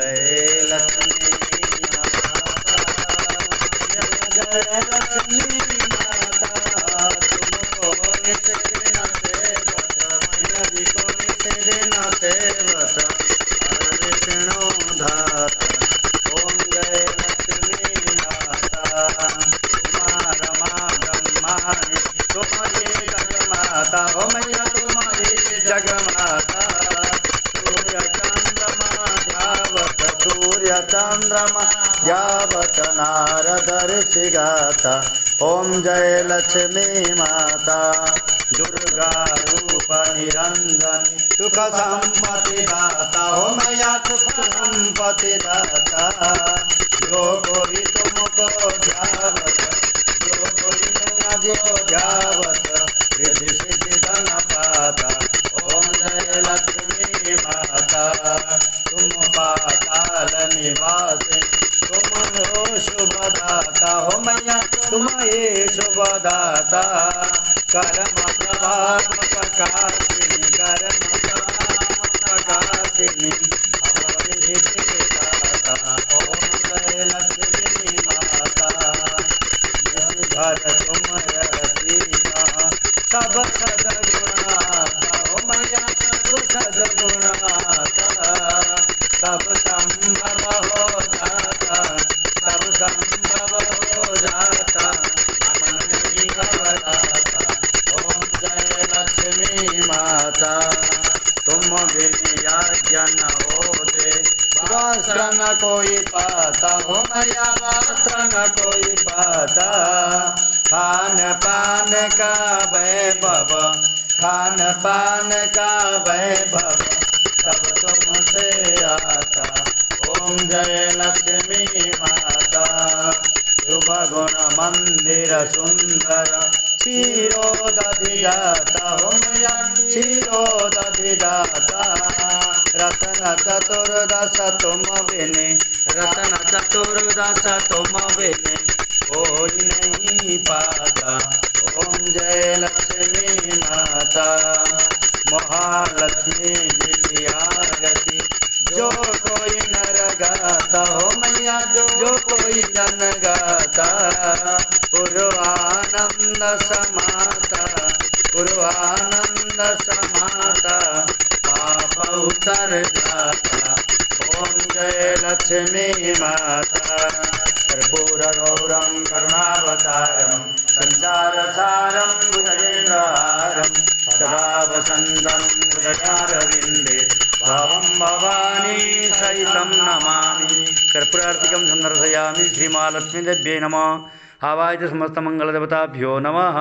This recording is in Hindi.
जय लक्ष्मी माता, जय लक्ष्मी माता, तुमको नित दिन सेवत, मैया जी को नित दिन सेवत, हर विष्णु धाता। ओम जय लक्ष्मी माता, उमा रमा ब्रह्माणी तुम ये जगमाता, हो मैया तुम ये जगमाता। सूर्य चंद्रमा यावत नारद ऋषि गाता। ओम जय लक्ष्मी माता, दुर्गा रूप निरंजन सुख संपत्ति दाता, हो मैया सुख संपत्ति दाता। जो कोई तुमको ध्यावत, जो कोई मैया जो ध्यावत, रिद्धि सिद्धि धन पाता। ओम जय लक्ष्मी माता, तुम पाताल निवासिनी तुम हो शुभदाता, हो मैया तुम ये शुभदाता। कर्म प्रभाव प्रकाशिनी, कर्म प्रभाव प्रकाशिनी, दाता। ओम जय लक्ष्मी माता, घर तुम रसीना सब सदगुणाता, हो मैया सब सदगुणाता। सब संभव हो जाता, सब संभव हो जाता, मन नहीं घबराता। ओम जय लक्ष्मी माता, तुम बिन यज्ञ न होते, वस्त्र न कोई पाता, हो मैया वस्त्र न कोई पाता। खान पान का वैभव, खान पान का वैभव, सब तुमसे आता। ओम जय लक्ष्मी माता, शुभ गुण मंदिर सुंदर क्षीरोदधिजाता, हो मैया क्षीरोदधिजाता। रत्न चतुर्दश तुम बिने, रत्न चतुर्दश तुम बिने कोई नहीं पाता। ओम जय लक्ष्मी माता, महालक्ष्मी जी की आरती जो कोई नर गाता, हो मैया जो कोई जन गाता। पूर्वानंद समाता, पूर्वानंद समाता, पाप उतर जाता। ओम जय लक्ष्मी माता, कर्पूर गौरम करुणावतारम संसारसारम भुजगेन्द्रहारम सदा वसंतं हृदयारविन्दे भावं भवानी सहितं नमामि। कर्पूरार्तिकं सन्दर्शयामि। श्रीमहालक्ष्मीदेव्यै नमः। आवाहित समस्तमंगलदेवताभ्यो नमः।